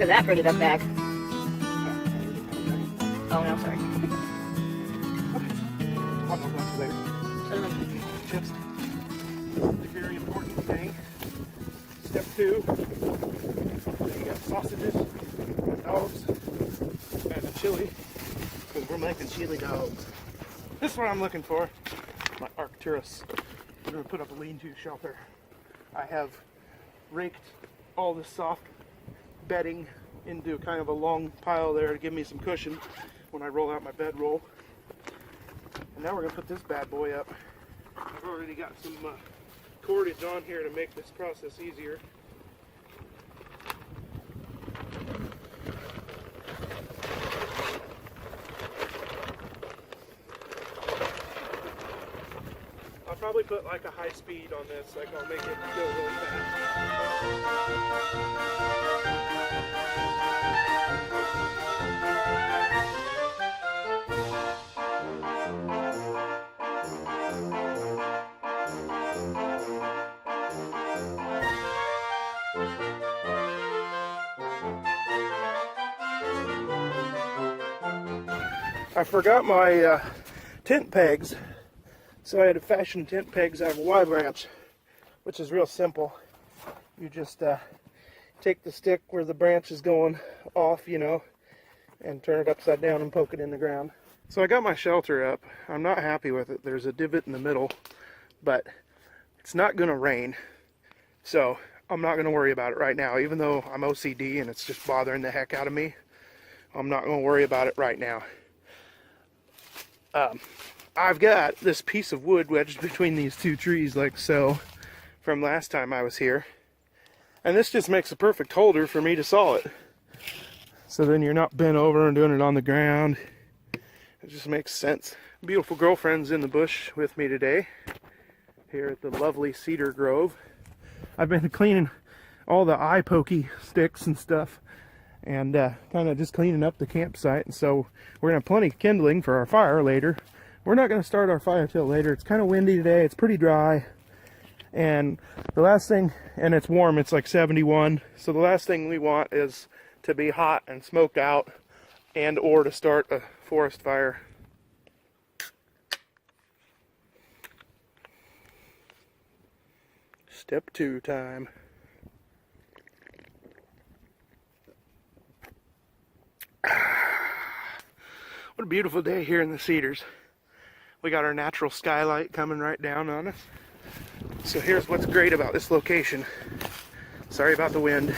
Look at that pretty up bag. Oh no, sorry. I'll go back later. Chips. This is a very important thing. Step 2. You got sausages, dogs, and a chili. Because we're making chili dogs. This is what I'm looking for. My Arcturus. We're going to put up a lean-to shelter. I have raked all the soft bedding into kind of a long pile there to give me some cushion when I roll out my bedroll. And now we're going to put this bad boy up. I've already got some cordage on here to make this process easier. I'll probably put like a high speed on this, like I'll make it go really I forgot my tent pegs, so I had to fashion tent pegs out of a Y branch, which is real simple. You just take the stick where the branch is going off, you know, and turn it upside down and poke it in the ground. So I got my shelter up. I'm not happy with it. There's a divot in the middle, but it's not going to rain, so I'm not going to worry about it right now. Even though I'm OCD and it's just bothering the heck out of me, I'm not going to worry about it right now. I've got this piece of wood wedged between these two trees like so from last time I was here, and this just makes a perfect holder for me to saw it, so then you're not bent over and doing it on the ground. It just makes sense. Beautiful girlfriend's in the bush with me today here at the lovely cedar grove. I've been cleaning all the eye pokey sticks and stuff and kind of just cleaning up the campsite, and so we're gonna have plenty of kindling for our fire later. We're not gonna start our fire till later. It's kind of windy today, it's pretty dry, and the last thing, and it's warm, it's like 71, so the last thing we want is to be hot and smoked out and or to start a forest fire. Step 2 time. What a beautiful day here in the Cedars. We got our natural skylight coming right down on us. So here's what's great about this location. Sorry about the wind.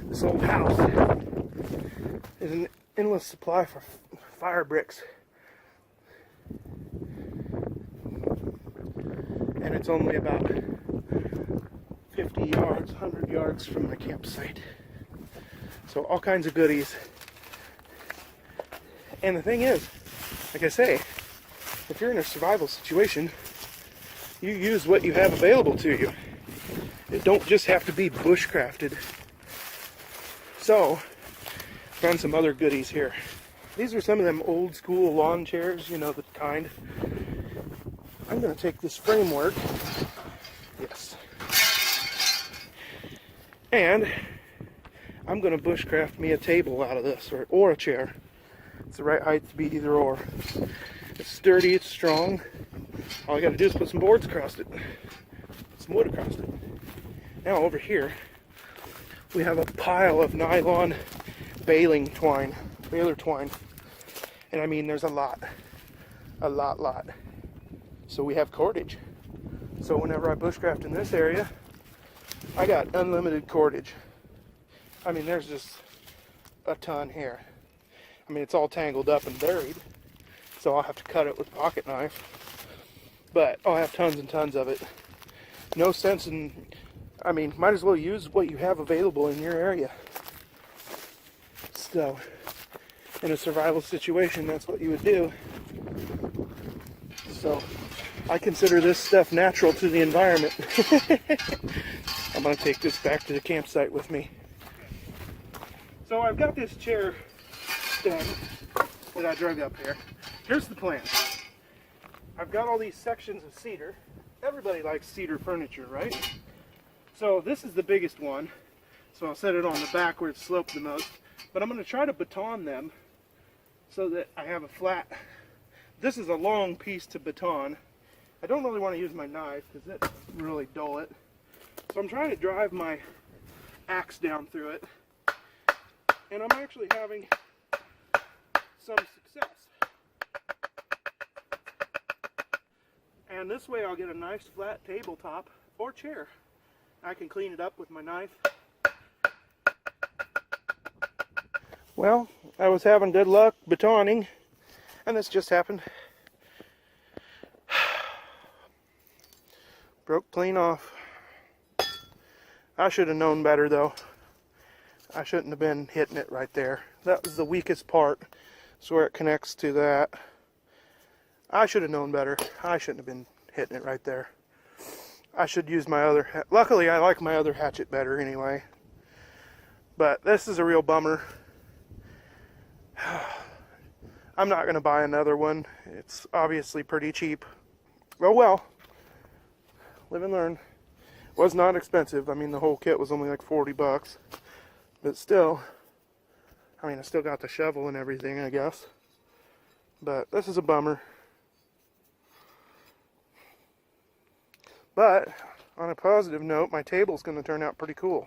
This old house is an endless supply for fire bricks. And it's only about 50 yards, 100 yards from my campsite. So all kinds of goodies. And the thing is, like I say, if you're in a survival situation, you use what you have available to you. It don't just have to be bushcrafted. So, found some other goodies here. These are some of them old school lawn chairs, you know, the kind. I'm going to take this framework, yes, and I'm going to bushcraft me a table out of this, or a chair. It's the right height to be either or. It's sturdy, it's strong. All I got to do is put some boards across it, some wood across it. Now over here, we have a pile of nylon baler twine. And I mean, there's a lot. So we have cordage. So whenever I bushcraft in this area, I got unlimited cordage. I mean, there's just a ton here. I mean, it's all tangled up and buried, so I'll have to cut it with a pocket knife. But I'll have tons and tons of it. No sense in, I mean, might as well use what you have available in your area. So, in a survival situation, that's what you would do. So, I consider this stuff natural to the environment. I'm going to take this back to the campsite with me. So I've got this chair done that I drug up here. Here's the plan. I've got all these sections of cedar. Everybody likes cedar furniture, right? So this is the biggest one. So I'll set it on the back where it's sloped the most. But I'm going to try to baton them so that I have a flat. This is a long piece to baton. I don't really want to use my knife because it really dull it. So I'm trying to drive my axe down through it. And I'm actually having some success. And this way I'll get a nice flat tabletop or chair. I can clean it up with my knife. Well, I was having good luck batoning, and this just happened. Broke clean off. I should have known better though. I shouldn't have been hitting it right there. That was the weakest part. It's where it connects to that. I should have known better. I shouldn't have been hitting it right there. I should use my other... Luckily, I like my other hatchet better anyway. But this is a real bummer. I'm not going to buy another one. It's obviously pretty cheap. Oh well. Live and learn. Was not expensive. I mean, the whole kit was only like 40 bucks. But still, I mean, I still got the shovel and everything, I guess. But this is a bummer. But on a positive note, my table's going to turn out pretty cool.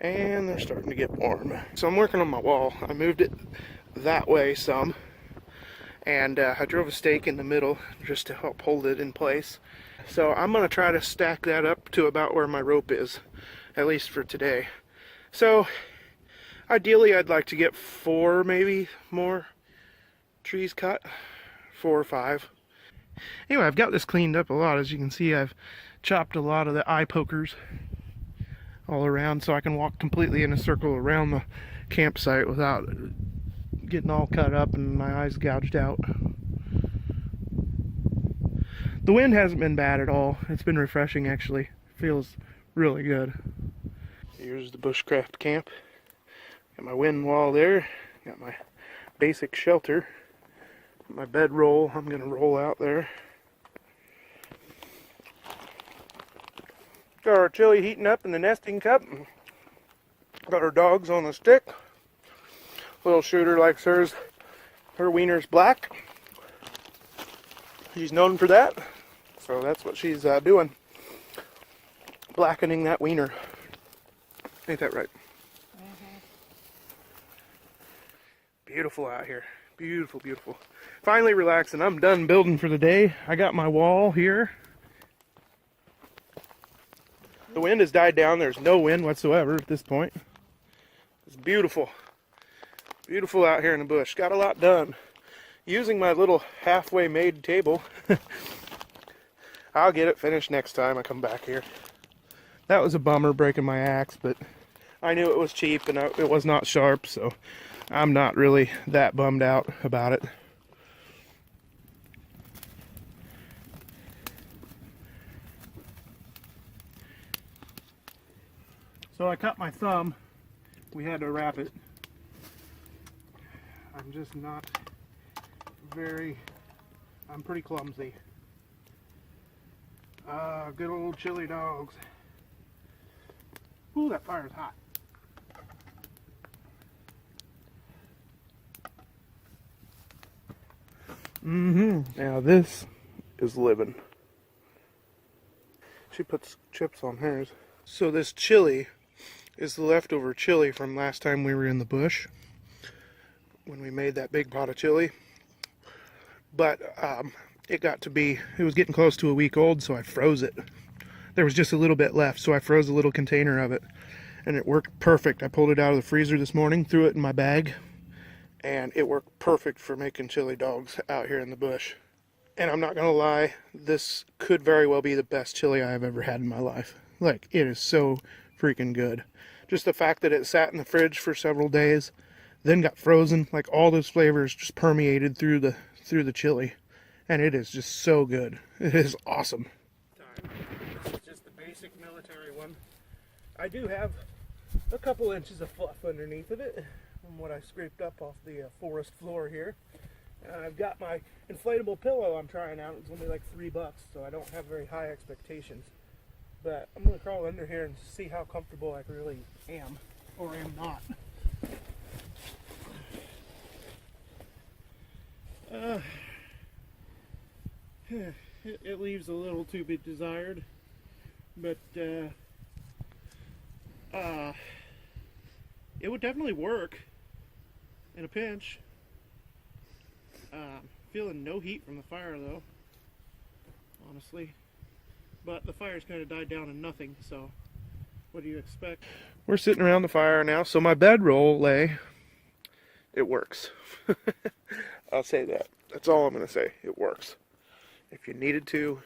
And they're starting to get warm. So I'm working on my wall. I moved it that way some. And I drove a stake in the middle just to help hold it in place. So I'm going to try to stack that up to about where my rope is, at least for today. So ideally I'd like to get 4 maybe more trees cut, 4 or 5. Anyway, I've got this cleaned up a lot. As you can see, I've chopped a lot of the eye pokers all around so I can walk completely in a circle around the campsite without getting all cut up and my eyes gouged out. The wind hasn't been bad at all. It's been refreshing actually. Feels really good. Here's the bushcraft camp. Got my wind wall there. Got my basic shelter. My bed roll, I'm gonna roll out there. Got our chili heating up in the nesting cup. Got our dogs on the stick. Little shooter likes hers. Her wiener's black. She's known for that. So that's what she's doing. Blackening that wiener. Ain't that right? Mm-hmm. Beautiful out here. Beautiful, beautiful. Finally relaxing. I'm done building for the day. I got my wall here. The wind has died down. There's no wind whatsoever at this point. It's beautiful. Beautiful out here in the bush. Got a lot done. Using my little halfway made table. I'll get it finished next time I come back here. That was a bummer breaking my axe, but I knew it was cheap and it was not sharp, so I'm not really that bummed out about it. So I cut my thumb. We had to wrap it. I'm just not I'm pretty clumsy. Good old chili dogs. Ooh, that fire's hot. Now this is living. She puts chips on hers. So this chili is the leftover chili from last time we were in the bush when we made that big pot of chili. But it was getting close to a week old, so I froze it. There was just a little bit left, so I froze a little container of it, and it worked perfect. I pulled it out of the freezer this morning, threw it in my bag, and it worked perfect for making chili dogs out here in the bush. And I'm not gonna lie, this could very well be the best chili I've ever had in my life. Like, it is so freaking good. Just the fact that it sat in the fridge for several days, then got frozen, like all those flavors just permeated through the chili, and it is just so good. It is awesome. This is just the basic military one. I do have a couple inches of fluff underneath of it from what I scraped up off the forest floor here, I've got my inflatable pillow I'm trying out. It's only like $3, so I don't have very high expectations. But I'm going to crawl under here and see how comfortable I really am, or am not. It leaves a little to be desired, but it would definitely work in a pinch. Feeling no heat from the fire though, honestly. But the fire's kind of died down to nothing, so what do you expect? We're sitting around the fire now, so my bedroll lay, it works. I'll say that. That's all I'm going to say. It works. If you needed to,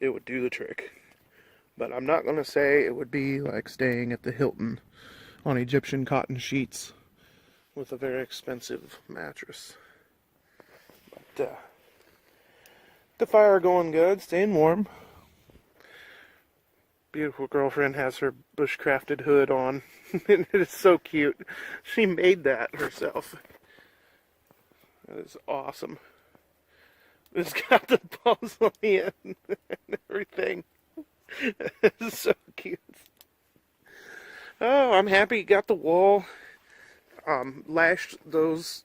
it would do the trick. But I'm not going to say it would be like staying at the Hilton on Egyptian cotton sheets with a very expensive mattress. But the fire going good, staying warm. Beautiful girlfriend has her bushcrafted hood on. It is so cute. She made that herself. That is awesome. It's got the puzzle in and everything. It's so cute. Oh, I'm happy. Got the wall. Lashed those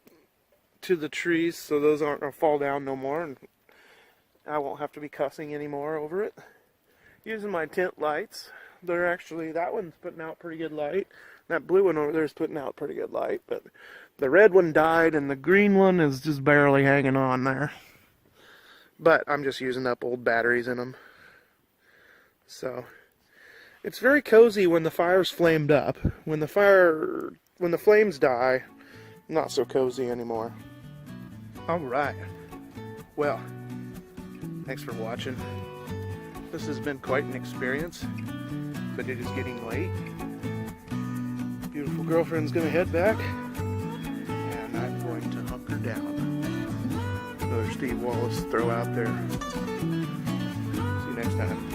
to the trees so those aren't going to fall down no more. And I won't have to be cussing anymore over it. Using my tent lights. They're actually, that one's putting out pretty good light. That blue one over there is putting out pretty good light. But the red one died and the green one is just barely hanging on there. But I'm just using up old batteries in them. So it's very cozy when the fire's flamed up. When the flames die, not so cozy anymore. Alright. Well, thanks for watching. This has been quite an experience, but it is getting late. Beautiful girlfriend's gonna head back, and I'm going to hunker down. Another Steve Wallace throw out there. See you next time.